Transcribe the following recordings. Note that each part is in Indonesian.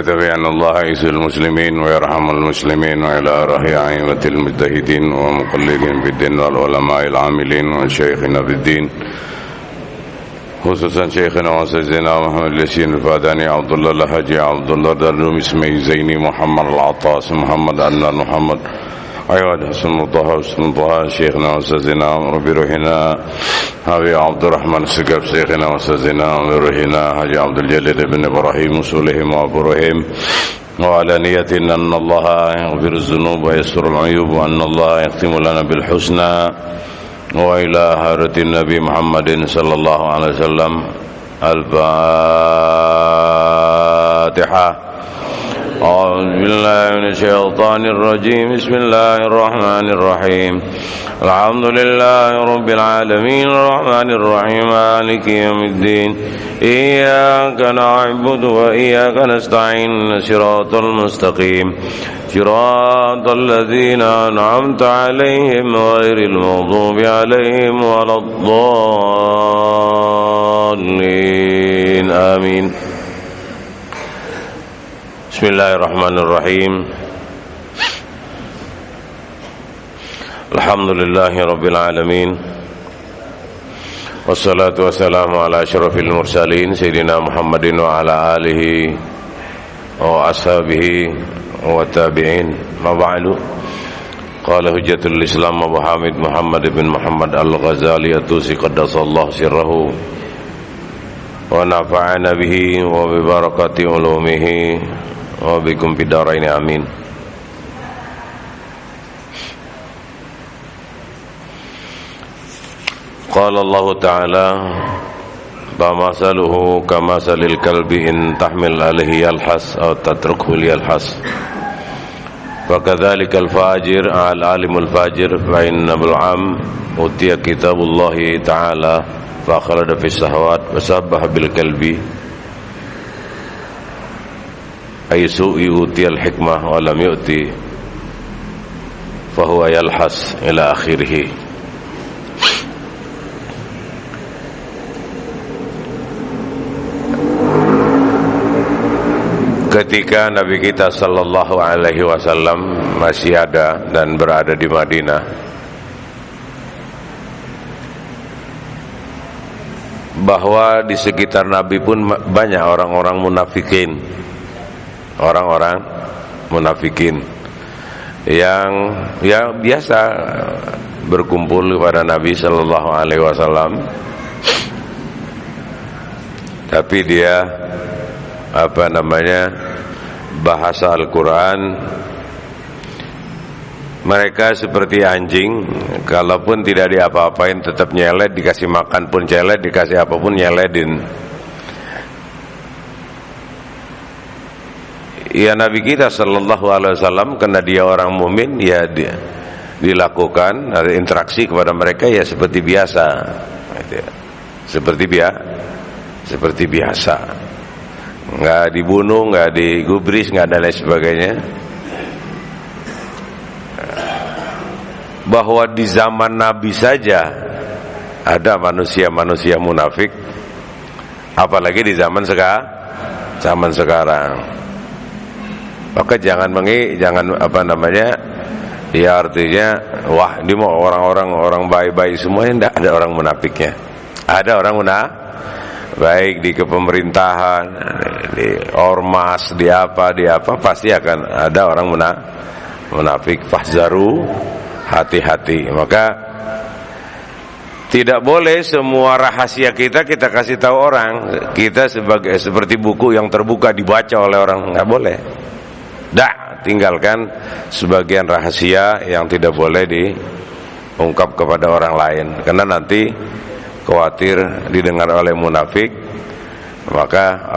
أن الله يعز المسلمين ويرحم المسلمين وإلى رحي أئمة المجتهدين ومقلدين في الدين والعلماء العاملين وشيخنا في الدين خصوصا شيخنا وأستاذنا محمد الياسين الفاداني عبد الله الحاجي عبد الله دردوم اسمي زيني محمد العطاس محمد عدنان محمد عياد حسن طه شيخنا وأستاذنا ربي روحنا حبيب عبد الرحمن السقف شيخنا وأستاذنا ربي روحنا حاجي عبد الجليل بن إبراهيم وصولهم وأبو رحيم وعلى نية أن الله يغفر الذنوب ويستر العيوب وأن الله يختم لنا بالحسنى وإلى حضرة النبي محمد صلى الله عليه وسلم الفاتحة. أعوذ بالله من الشيطان الرجيم بسم الله الرحمن الرحيم الحمد لله رب العالمين الرحمن الرحيم مالك يوم الدين إياك نعبد وإياك نستعين صراط المستقيم صراط الذين أنعمت عليهم غير المغضوب عليهم ولا الضالين آمين. Bismillahirrahmanirrahim. Alhamdulillahi rabbil alamin. Wassalatu wassalamu ala asyrafil mursalin Sayyidina Muhammadin wa ala alihi wa ashabihi wa tabi'in. Ma ba'du. Qala hujjatul Islam Abu Hamid Muhammad bin Muhammad Al-Ghazali At-Tusi qaddasallahu sirrahu wa nafa'ana bihi wa bi barakati ulumihi wa bikum bidaraini amin. Qala Allah Ta'ala bamasaluhu kamasalil kalbi in tahmil alaihi yalhas aw tatrukhu yalhas fakadzalikal fajir al-alimul fajir fa innal am utiya kitabullahi ta'ala fa khalada fis sahawat wa sabbaha bil kalbi aisu yu'tiyal hikmah wa lam yu'ti fa huwa yalhas ila akhirih. Ketika Nabi kita sallallahu alaihi wasallam masih ada dan berada di Madinah, bahwa di sekitar Nabi pun banyak orang-orang munafikin, orang-orang munafikin yang ya biasa berkumpul kepada Nabi sallallahu alaihi wasallam, tapi dia bahasa Al-Quran mereka seperti anjing, kalaupun tidak diapa-apain tetap nyelet, dikasih makan pun nyelet, dikasih apapun nyeletin. Ya Nabi kita sallallahu alaihi wasallam karena dia orang mukmin, ya dia dilakukan ada interaksi kepada mereka ya seperti biasa, seperti biasa, nggak dibunuh, nggak digubris, nggak ada lain sebagainya. Bahwa di zaman Nabi saja ada manusia-manusia munafik, apalagi di zaman sekarang. Maka jangan ya artinya wah ini mau orang baik-baik semuanya, tidak ada orang munafiknya. Ada orang baik di kepemerintahan, di ormas, di apa pasti akan ada orang munafik. Fahzaru, hati-hati. Maka tidak boleh semua rahasia kita kasih tahu orang. Kita seperti buku yang terbuka dibaca oleh orang, nggak boleh. Tinggalkan sebagian rahasia yang tidak boleh diungkap kepada orang lain, karena nanti khawatir didengar oleh munafik, maka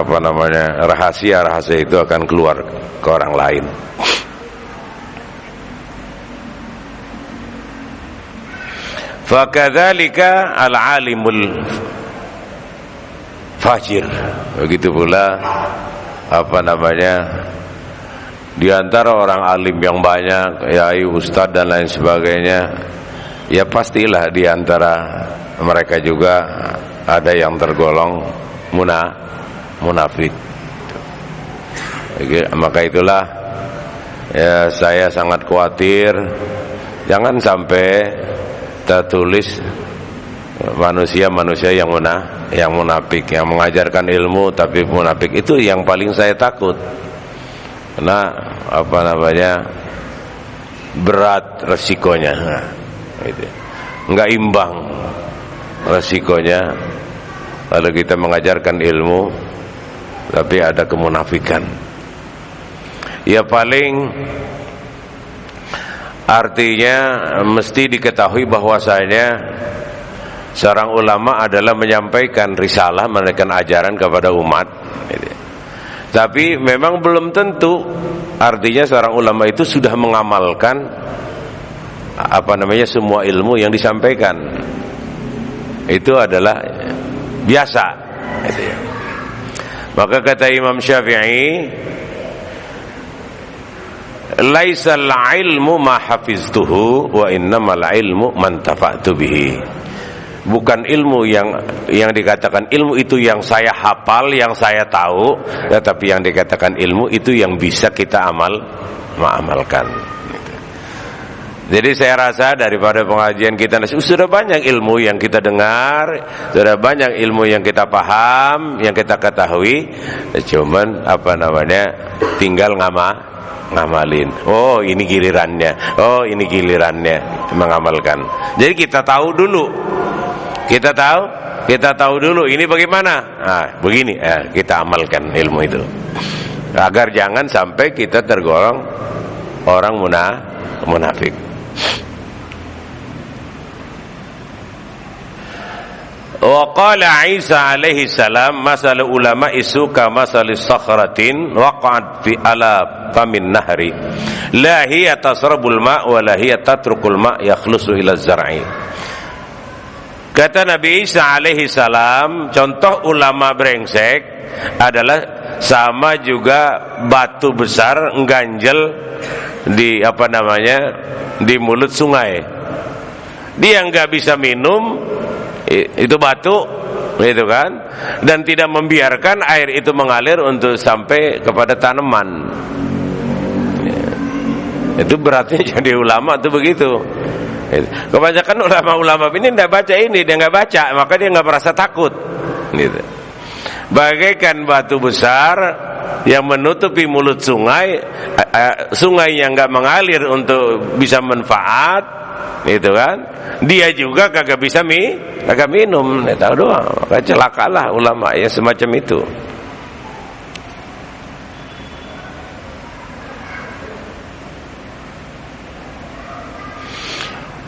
rahasia itu akan keluar ke orang lain. Fakadzalika al-alimul fajir, begitu pula di antara orang alim yang banyak, yai, ustadz dan lain sebagainya, ya pastilah di antara mereka juga ada yang tergolong munafik. Maka itulah ya, saya sangat khawatir jangan sampai tertulis manusia-manusia yang munafik, yang mengajarkan ilmu tapi munafik. Itu yang paling saya takut. Karena berat resikonya. Gitu. Enggak imbang resikonya kalau kita mengajarkan ilmu tapi ada kemunafikan. Ya paling artinya mesti diketahui bahwasanya seorang ulama adalah menyampaikan risalah, menyampaikan ajaran kepada umat. Tapi memang belum tentu artinya seorang ulama itu sudah mengamalkan semua ilmu yang disampaikan. Itu adalah biasa. Maka kata Imam Syafi'i, laisal ilmu ma hafiztuhu wa innamal ilmu man tafa'tu bihi. Bukan ilmu yang dikatakan ilmu itu yang saya hafal, yang saya tahu, tetapi yang dikatakan ilmu itu yang bisa kita mengamalkan. Jadi saya rasa daripada pengajian kita sudah banyak ilmu yang kita dengar, sudah banyak ilmu yang kita paham, yang kita ketahui, cuman tinggal ngamalin. Oh ini gilirannya, mengamalkan. Jadi kita tahu dulu. Kita tahu dulu ini bagaimana. Begini, kita amalkan ilmu itu. Agar jangan sampai kita tergolong orang munafik. Wa qala Isa alaihi salam, masal ulama isu ka masalis sakhratin waqa'at fi ala famin nahri la hiya tasrabul ma' wa la hiya tatrukul ma' yakhlusu ila zar'i. Kata Nabi Isa alaihi salam, contoh ulama brengsek adalah sama juga batu besar ngganjel di di mulut sungai. Dia nggak bisa minum itu batu, gitu kan, dan tidak membiarkan air itu mengalir untuk sampai kepada tanaman. Itu beratnya jadi ulama tuh begitu. Kebanyakan ulama-ulama ini tidak baca ini, dia nggak baca, maka dia nggak merasa takut. Gitu. Bagaikan batu besar yang menutupi mulut sungai, sungainya nggak mengalir untuk bisa manfaat, gitu kan? Dia juga kagak bisa minum, tahu doang. Maka celakalah ulama ya semacam itu.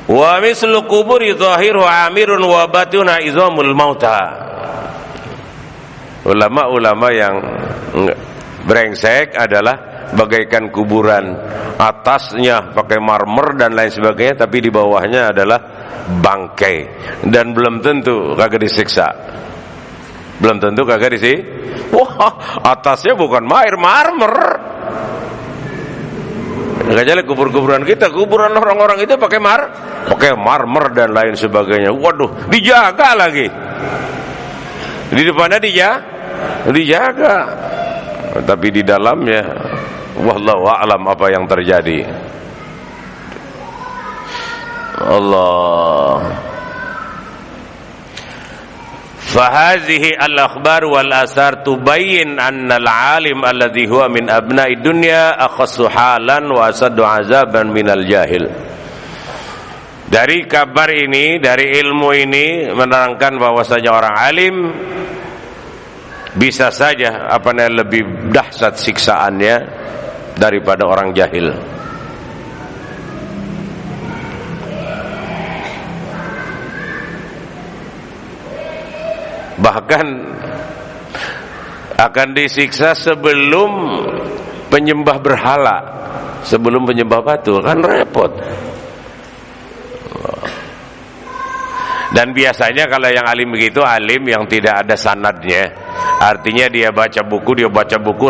Wa mislu kuburi zahiru amirun wa batuna izamul mauta. Ulama-ulama yang brengsek adalah bagaikan kuburan, atasnya pakai marmer dan lain sebagainya, tapi di bawahnya adalah bangkai, dan belum tentu kagak disiksa. Belum tentu kagak wah, atasnya bukan marmer. Enggak jalan kubur-kuburan kita, kuburan orang-orang itu pakai marmer dan lain sebagainya. Waduh, dijaga lagi. Di depannya dijaga. Tapi di dalamnya wallahu a'lam apa yang terjadi. Allah. Fahazihi al-akhbar wal asar tubayyin anna al-alim alladhi huwa min abna'i dunya akhassu halan wa asaddu azaban minal jahil. Dari kabar ini, dari ilmu ini menerangkan bahwasanya orang alim bisa saja lebih dahsyat siksaannya daripada orang jahil. Bahkan akan disiksa sebelum penyembah berhala, sebelum penyembah batu, kan repot. Dan biasanya kalau yang alim begitu, alim yang tidak ada sanadnya, artinya dia baca buku,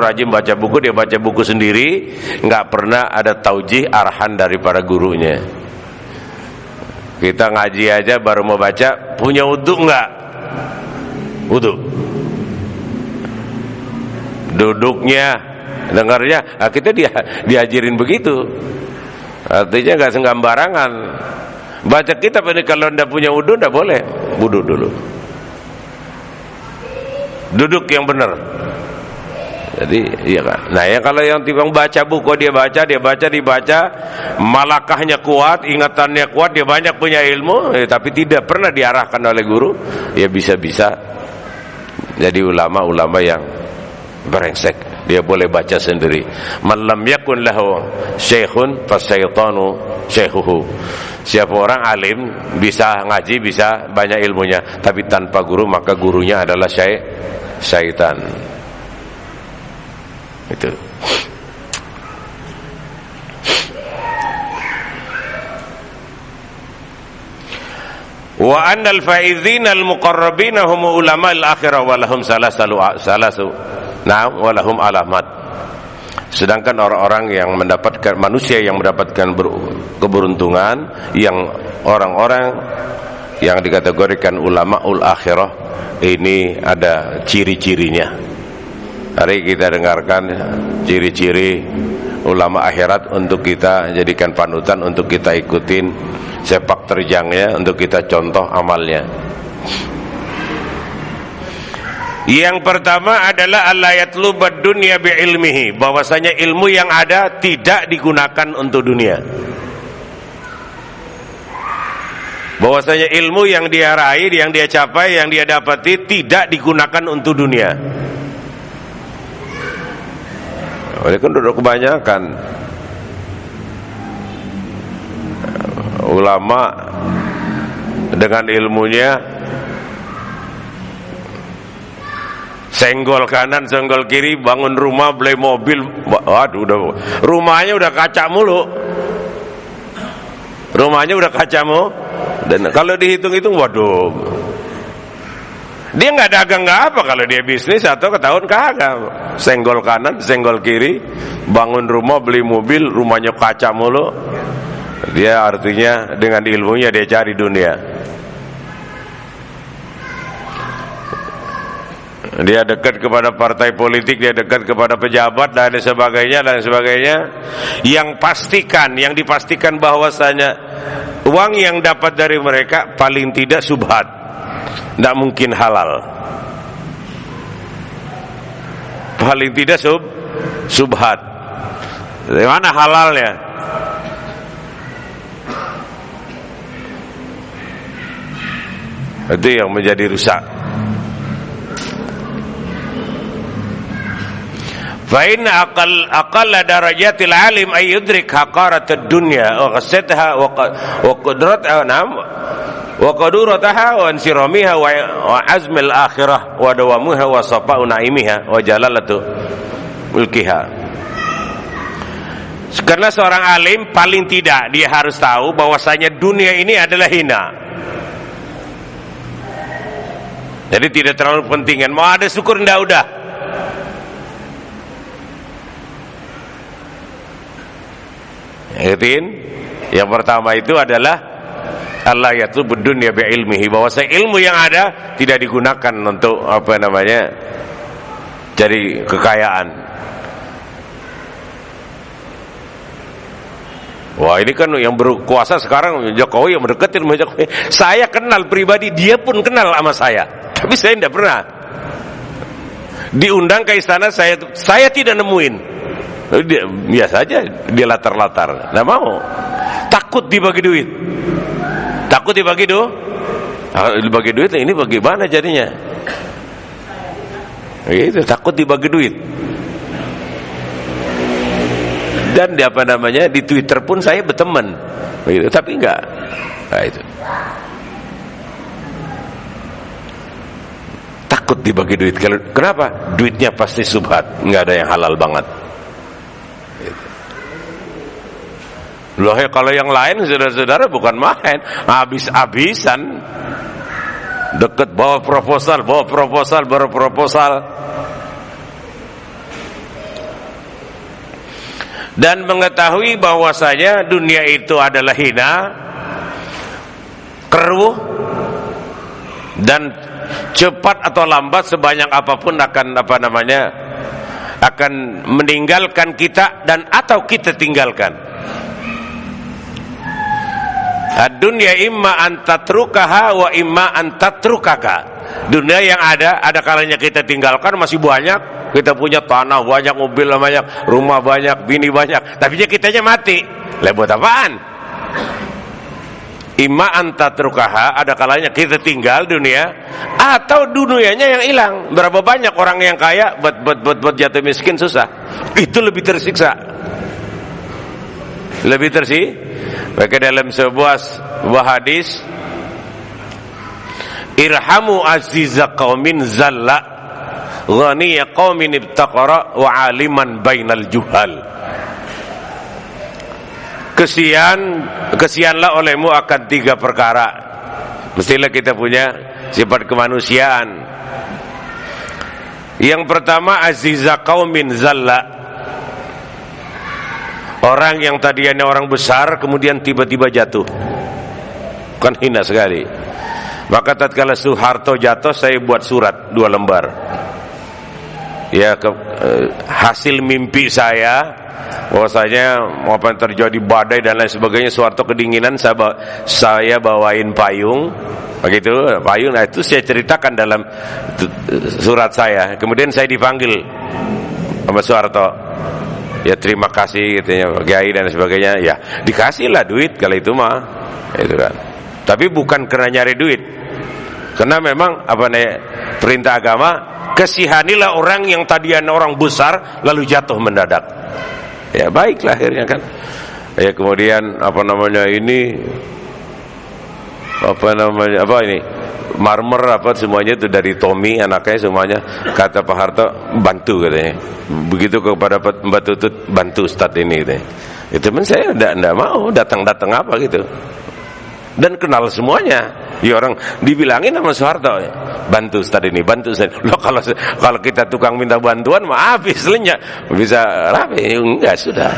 rajin baca buku, dia baca buku sendiri, nggak pernah ada taujih arahan daripada gurunya. Kita ngaji aja baru mau baca, punya wudu nggak? Wudu. Duduknya dengarnya, kita diajarin begitu. Artinya nggak sembarangan baca kitab ini. Kalau ndak punya wudu ndak boleh, wudu dulu, duduk yang benar. Jadi iya kan. Nah ya, kalau yang timbang baca buku, dia dibaca, malakahnya kuat, ingatannya kuat, dia banyak punya ilmu, tapi tidak pernah diarahkan oleh guru, ya bisa-bisa jadi ulama-ulama yang brengsek. Dia boleh baca sendiri. Man lam yakun lahu syekhun fasyaitanu syekhuhu. Siapa orang alim, bisa ngaji, bisa banyak ilmunya, tapi tanpa guru, maka gurunya adalah syaitan. Itu. Wa annal faizina al-muqarrabina hum ulama al-akhirah wa lahum salasu wa lahum alamat. Sedangkan orang-orang yang mendapatkan, manusia yang mendapatkan keberuntungan, yang orang-orang yang dikategorikan ulamaul akhirah, ini ada ciri-cirinya. Mari kita dengarkan ciri-ciri ulama akhirat untuk kita jadikan panutan, untuk kita ikutin sepak terjangnya, untuk kita contoh amalnya. Yang pertama adalah alla yatlubad dunya bi ilmihi, bahwasanya ilmu yang ada tidak digunakan untuk dunia. Bahwasanya ilmu yang dia raih, yang dia capai, yang dia dapati tidak digunakan untuk dunia. Oleh kan udah kebanyakan ulama dengan ilmunya senggol kanan, senggol kiri, bangun rumah, beli mobil, waduh, rumahnya udah kaca mulu. Rumahnya udah kaca mulu. Dan kalau dihitung-hitung, waduh, dia nggak dagang nggak apa kalau dia bisnis, atau ketahuan kagak. Senggol kanan, senggol kiri, bangun rumah, beli mobil, rumahnya kaca mulu. Dia artinya dengan ilmunya dia cari dunia. Dia dekat kepada partai politik, dia dekat kepada pejabat dan sebagainya dan sebagainya. Yang dipastikan bahwasanya uang yang dapat dari mereka paling tidak subhat, tidak mungkin halal. Paling tidak subhat. Dari mana halalnya? Itu yang menjadi rusak. Fa inna aqalla darajatil alim ay yudrik haqaratad dunya wa qasataha wa qudrataha wa qadurataha wa insiramiha wa azmil akhirah wa dawamuha wa safa'u naimiha wa jalalatu mulkiha. Karena seorang alim paling tidak dia harus tahu bahwasanya dunia ini adalah hina. Jadi tidak terlalu pentingan, mau ada syukur ndak udah. Yang pertama itu adalah Allah yatlubud dunya bi ilmihi, bahwa ilmu yang ada tidak digunakan untuk cari kekayaan. Wah, ini kan yang berkuasa sekarang Jokowi, yang mendekatin sama Jokowi. Saya kenal pribadi, dia pun kenal sama saya, tapi saya tidak pernah diundang ke istana. Saya tidak nemuin. Dia biasa aja, dia latar-latar, nggak mau, takut dibagi duit, dibagi duit. Ini bagaimana jadinya? Itu takut dibagi duit. Dan di Twitter pun saya berteman, begitu, tapi enggak. Nah, itu takut dibagi duit. Kenapa? Duitnya pasti subhat, nggak ada yang halal banget. Loh, kalau yang lain saudara-saudara bukan main, habis-habisan, deket bawa proposal, dan mengetahui bahwasanya dunia itu adalah hina, keruh, dan cepat atau lambat sebanyak apapun akan akan meninggalkan kita dan atau kita tinggalkan. Ad-dunya imma an tatrukaha wa imma an tatrukaka. Dunia yang ada kalanya kita tinggalkan, masih banyak, kita punya tanah banyak, mobil banyak, rumah banyak, bini banyak, tapi kitanya mati. Lah buat apaan? Imma an tatrukaha, ada kalanya kita tinggal dunia, atau dunianya yang hilang. Berapa banyak orang yang kaya buat jatuh miskin susah. Itu lebih tersiksa. Lebih maka dalam sebuah hadis, irhamu azizza qaumin zalla ghaniya qaumin ibtaqara wa aliman bainal juhal. Kesianlah olehmu akan 3 perkara. Mestilah kita punya sifat kemanusiaan. Yang pertama, azizza qaumin zalla. Orang yang tadinya orang besar kemudian tiba-tiba jatuh, kan hina sekali. Maka tatkala Soeharto jatuh, saya buat surat 2 lembar. Ya, hasil mimpi saya bahwasanya apa yang terjadi badai dan lain sebagainya, Soeharto kedinginan, saya bawain payung, begitu payung. Nah itu saya ceritakan dalam surat saya. Kemudian saya dipanggil sama Soeharto. Ya terima kasih katanya Kiai dan sebagainya. Ya dikasihlah duit kalau itu mah, itu kan. Tapi bukan karena nyari duit, karena memang perintah agama, kasihanilah orang yang tadinya orang besar lalu jatuh mendadak. Ya baiklah akhirnya kan. Ya kemudian marmer semuanya itu dari Tommy anaknya semuanya. Kata Pak Harto, bantu katanya. Begitu kepada Mbak Tutut, bantu Ustadz ini katanya. Itu pun saya enggak mau datang apa gitu. Dan kenal semuanya. Ya orang dibilangin sama Soeharto, bantu Ustadz ini, bantu Ustadz. Loh kalau kita tukang minta bantuan mah habis lenyap. Bisa rapi, enggak, sudah.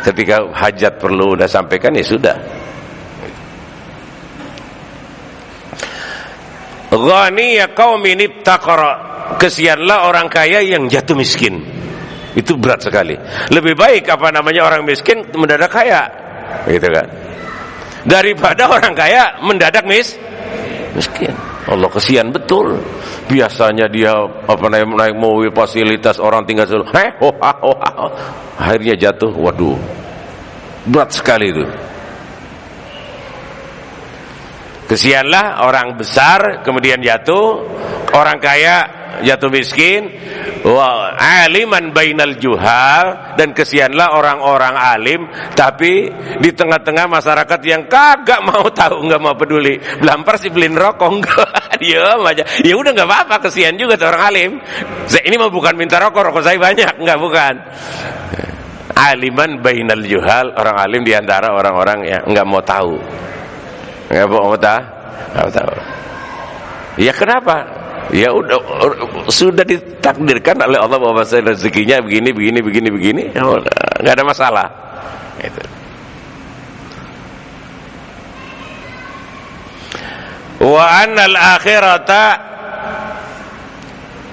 Ketika hajat perlu udah sampaikan ya sudah. Ghaniya qaumin ibtaqara, kesianlah orang kaya yang jatuh miskin. Itu berat sekali. Lebih baik orang miskin mendadak kaya, gitu kan, daripada orang kaya mendadak miskin. Allah, kesian betul. Biasanya dia naik mobil fasilitas, orang tinggal solo, akhirnya jatuh. Waduh, berat sekali itu. Kesianlah orang besar kemudian jatuh, orang kaya jatuh miskin. Wa aliman bainal juhal, dan kesianlah orang-orang alim tapi di tengah-tengah masyarakat yang kagak mau tahu, nggak mau peduli. Belampar sih beliin rokok enggak, diam aja. Ya udah nggak apa-apa, kesian juga tuh orang alim. Ini mah bukan minta rokok saya banyak, enggak, bukan. Aliman bainal juhal, orang alim di antara orang-orang yang enggak mau tahu. Nggak mau tahu. Ya kenapa? Ya udah, sudah ditakdirkan oleh Allah bahwa rezekinya begini, nggak ada masalah. Itu. Wa annal akhirata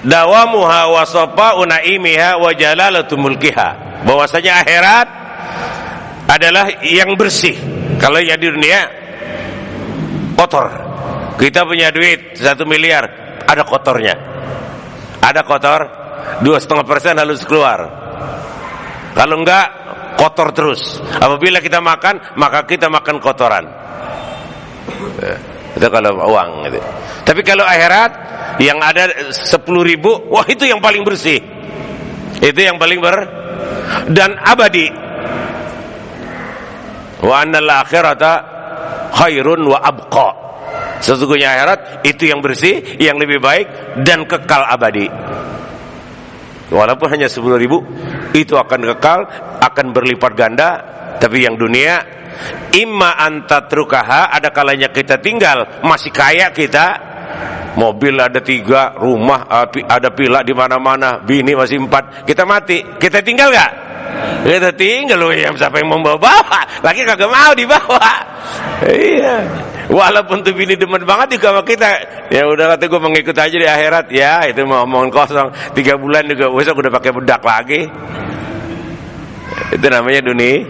dawamuha wa safa'u naimiha wa jalalatu mulkiha. Bahwasanya akhirat adalah yang bersih. Kalau yang di dunia kotor. Kita punya duit 1 miliar, ada kotornya. Ada kotor, 2,5% harus keluar. Kalau enggak, kotor terus. Apabila kita makan, maka kita makan kotoran. Itu kalau uang gitu. Tapi kalau akhirat yang ada 10.000, wah itu yang paling bersih. Itu yang paling dan abadi. Wa annal akhirata khairun wa abqa. Sesungguhnya akhirat itu yang bersih, yang lebih baik dan kekal abadi. Walaupun hanya 10.000, itu akan kekal, akan berlipat ganda. Tapi yang dunia, imma antatrukaha, ada kalanya kita tinggal, masih kaya kita, mobil ada 3, rumah ada pila di mana-mana, bini masih 4, kita mati, kita tinggal nggak? Kita tinggal loh, yang siapa yang mau bawa? Lagi kagak mau dibawa. Iya. Walaupun tuh bini demen banget juga sama kita, ya udah kata gue mengikut aja di akhirat. Ya itu mau omongan kosong. 3 bulan juga besok udah pakai bedak lagi. Itu namanya dunia.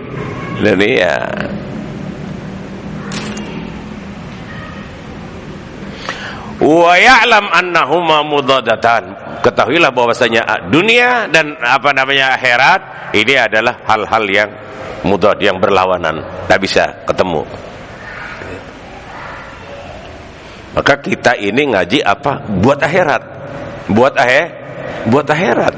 Wa ya'lam annahuma mudadatan. Ketahuilah bahwasanya dunia dan akhirat ini adalah hal-hal yang mudad, yang berlawanan, tak bisa ketemu. Maka kita ini ngaji apa? Buat akhirat. Buat akhirat.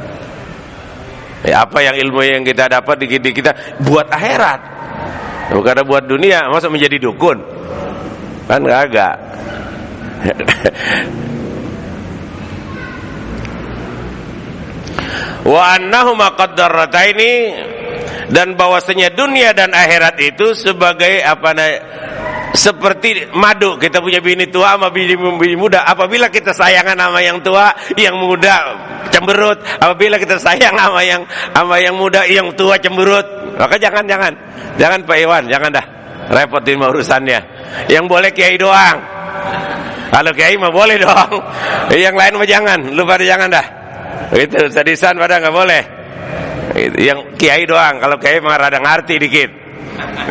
Ya, apa yang ilmu yang kita dapat di kita buat akhirat. Bukan buat dunia. Masa menjadi dukun? Kan kagak. Wa annahuma qaddarataini, dan bahwasanya dunia dan akhirat itu sebagai seperti madu. Kita punya bini tua sama bini muda. Apabila kita sayangan sama yang tua, yang muda cemberut. Apabila kita sayang sama yang muda, yang tua cemberut. Maka jangan Pak Iwan, jangan dah repotin urusannya. Yang boleh kiai doang. Kalau kiai mah boleh dong. Yang lain mah jangan. Lu pada jangan dah. Itu sadisan pada nggak boleh. Yang kiai doang. Kalau kiai mah rada ngerti dikit,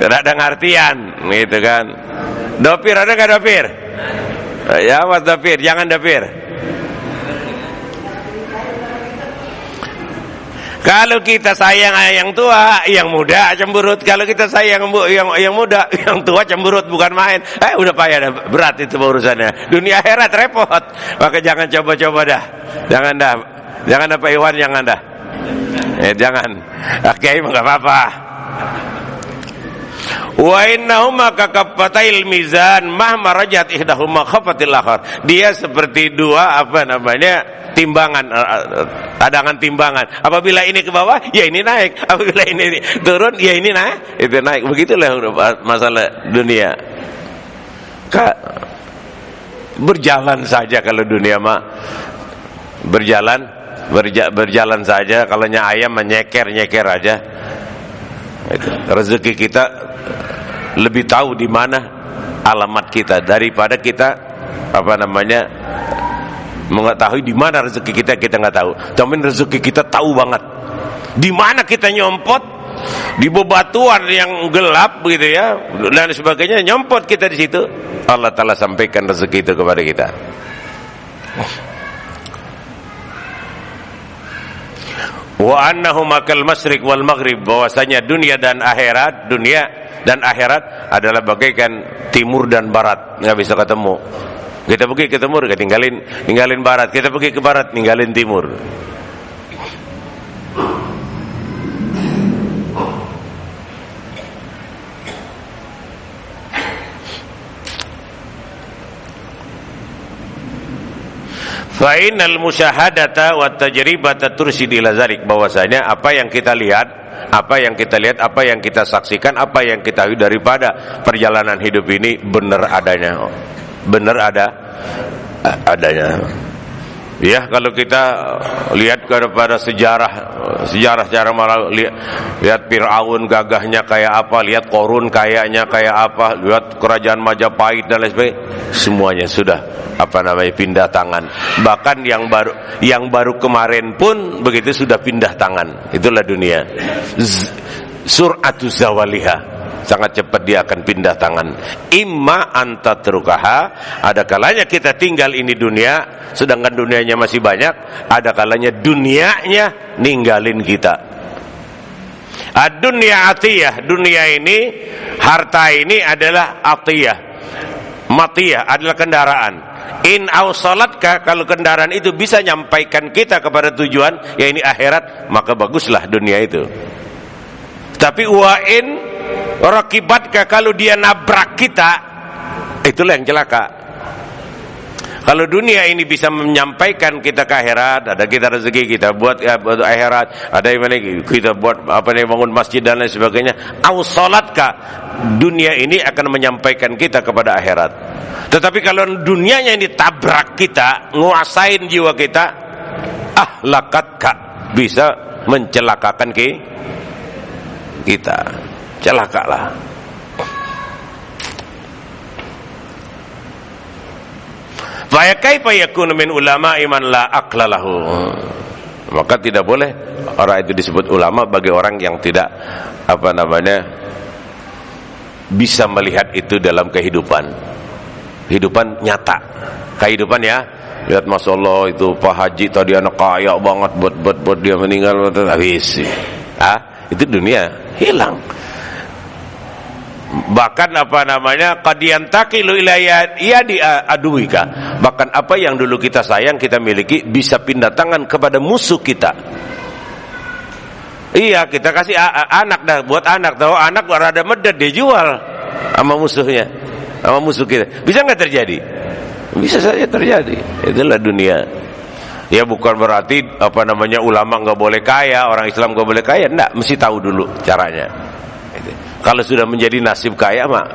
rada ngartian, gitu kan. Dopir ada nggak dopir? Ya mas dopir, jangan dopir. Kalau kita sayang yang tua, yang muda cemberut. Kalau kita sayang yang muda, yang tua cemberut, bukan main. Udah payah dah, berat itu urusannya. Dunia akhirat repot. Maka jangan coba-coba dah. Jangan dah Pak Iwan, jangan dah. Jangan. Kiai mah enggak apa-apa. Wa innahuma kakaffatil mizan mahma rajat ihdahuma khafatil akhar. Dia seperti dua timbangan, tadangan timbangan. Apabila ini ke bawah, ya ini naik. Apabila ini turun, ya ini naik. Itu naik. Begitulah masalah dunia. Berjalan saja kalau dunia mah. Berjalan saja. Kalau ayam menyeker aja. Itu. Rezeki kita lebih tahu di mana alamat kita daripada kita mengetahui di mana rezeki kita nggak tahu. Tapi rezeki kita tahu banget. Di mana kita nyompot di bebatuan yang gelap begitu ya dan sebagainya, nyompot kita di situ. Allah Taala sampaikan rezeki itu kepada kita. Wa annahuma kal masyriq wal maghrib, bahwasanya dunia dan akhirat adalah bagaikan timur dan barat, nggak bisa ketemu. Kita pergi ke timur, kita tinggalin barat. Kita pergi ke barat, ninggalin timur. Fa innal musyahadata wat tajribata tursid ila zalik, bahwasanya apa yang kita lihat, apa yang kita saksikan, apa yang kita tahu daripada perjalanan hidup ini benar adanya. Ya, kalau kita lihat kepada sejarah malah lihat Firaun gagahnya kayak apa, lihat Korun kayaknya kayak apa, lihat kerajaan Majapahit dan lain sebagainya, semuanya sudah pindah tangan. Bahkan yang baru kemarin pun begitu sudah pindah tangan. Itulah dunia. Sur'atu zawaliha, sangat cepat dia akan pindah tangan. Imma antatrukaha, ada kalanya kita tinggal ini dunia, sedangkan dunianya masih banyak. Ada kalanya dunianya ninggalin kita. Ad-dunya atiyah, dunia ini, harta ini adalah atiyah. Matiyah adalah kendaraan. In awsalatka, kalau kendaraan itu bisa nyampaikan kita kepada tujuan, ya ini akhirat, maka baguslah dunia itu. Tapi wa in rakibatka, kalau dia nabrak kita, itulah yang celaka. Kalau dunia ini bisa menyampaikan kita ke akhirat, ada kita rezeki, kita buat akhirat, ada yang lagi kita buat bangun masjid dan lain sebagainya. Awsalatka, dunia ini akan menyampaikan kita kepada akhirat. Tetapi kalau dunianya ini tabrak kita, nguasain jiwa kita, ahlakatka, bisa mencelakakan kita. Celakalah. Fa kaifa yakunu min ulama'i man la aqla lahu. Maka tidak boleh orang itu disebut ulama bagi orang yang tidak bisa melihat itu dalam kehidupan nyata, kehidupan ya. Lihat, Masya Allah itu Pak Haji tadi anak kaya banget, buat dia meninggal habis. Itu dunia hilang. Bahkan qad yantaqilu ila yadi aduwika. Bahkan apa yang dulu kita sayang, kita miliki, bisa pindah tangan kepada musuh kita. Iya, kita kasih anak dah, buat anak, tahu anak rada medet dia jual sama musuhnya, sama musuh kita. Bisa nggak terjadi? Bisa saja terjadi. Itulah dunia. Ya bukan berarti ulama nggak boleh kaya, orang Islam nggak boleh kaya. Enggak, mesti tahu dulu caranya. Kalau sudah menjadi nasib kaya mah,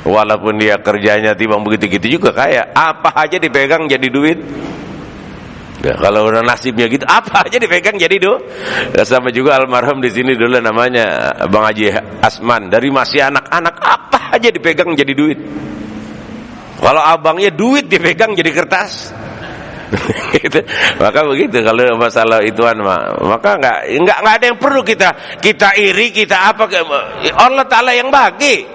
walaupun dia kerjanya timbang begitu-gitu juga kaya. Apa aja dipegang jadi duit. Ya, kalau udah nasibnya gitu, apa aja dipegang jadi duit. Ya, sama juga almarhum di sini dulu namanya Bang Haji Asman. Dari masih anak-anak, apa aja dipegang jadi duit. Kalau abangnya duit dipegang jadi kertas. Gitu. Maka begitu kalau masalah ituan maka enggak ada yang perlu kita iri, kita apa. Allah Taala yang bagi.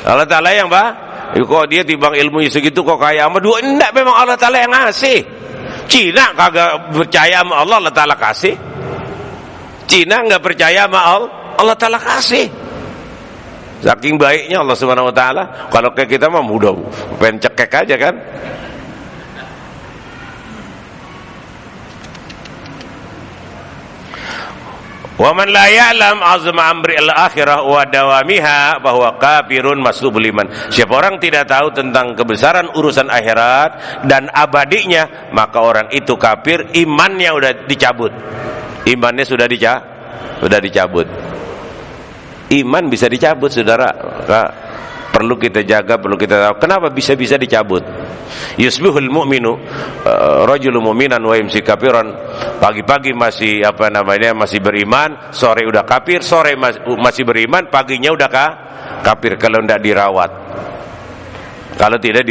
Allah Taala yang kok dia timbang ilmunya segitu kok kaya sama dua. Enggak, memang Allah Taala yang ngasih. Cina kagak percaya sama Allah, Allah Taala kasih. Cina enggak percaya sama Allah Taala kasih. Saking baiknya Allah Subhanahu wa taala. Kalau kayak kita mah mudah pengen cekek aja kan. Wa man la ya'lam azma amri al-akhirah wa dawamiha bahwa kafirun maslubuliman. Siapa orang tidak tahu tentang kebesaran urusan akhirat dan abadinya, maka orang itu kafir, imannya sudah dicabut. Imannya sudah dicabut. Iman bisa dicabut, saudara. Perlu kita jaga, perlu kita tahu. Kenapa bisa dicabut? Yusbihul mu'minu rajulun mu'minan wa yumsi kafiran. Pagi-pagi masih masih beriman, sore udah kafir, sore masih beriman, paginya udah kafir kalau tidak dirawat. Kalau tidak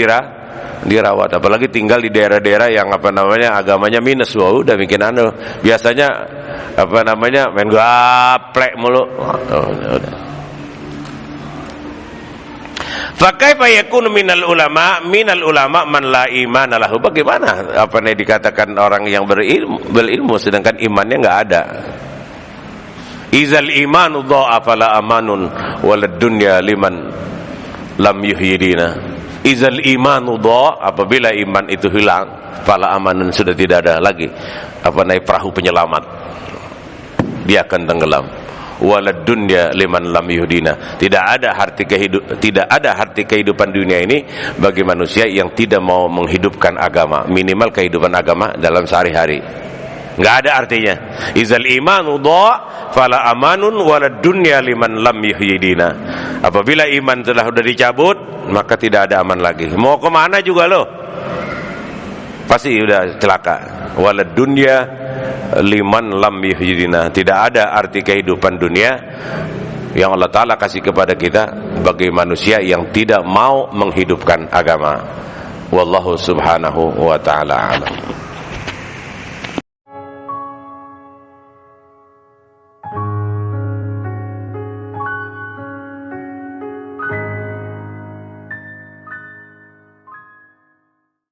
dirawat, apalagi tinggal di daerah-daerah yang agamanya minus, udah bikin biasanya main gaplek mulu. Fa kaifa yakunu minal ulama man la imana lahu. Bagaimana dikatakan orang yang berilmu sedangkan imannya enggak ada. Izal imanu dha'afa la amanun walad dunya liman lam yuhyidina. Izal imanu apabila iman itu hilang, fala amanun, sudah tidak ada lagi perahu penyelamat, dia akan tenggelam. Walad dunya liman lam yuhdina. Tidak ada arti kehidupan dunia ini bagi manusia yang tidak mau menghidupkan agama, minimal kehidupan agama dalam sehari-hari. Enggak ada artinya. Izal imanu fala amanun walad dunya liman lam yuhdina. Apabila iman telah sudah dicabut, maka tidak ada aman lagi. Mau kemana juga lo pasti udah celaka. Walad dunya liman lam yuhdina. Tidak ada arti kehidupan dunia yang Allah Ta'ala kasih kepada kita bagi manusia yang tidak mau menghidupkan agama. Wallahu subhanahu wa ta'ala alam.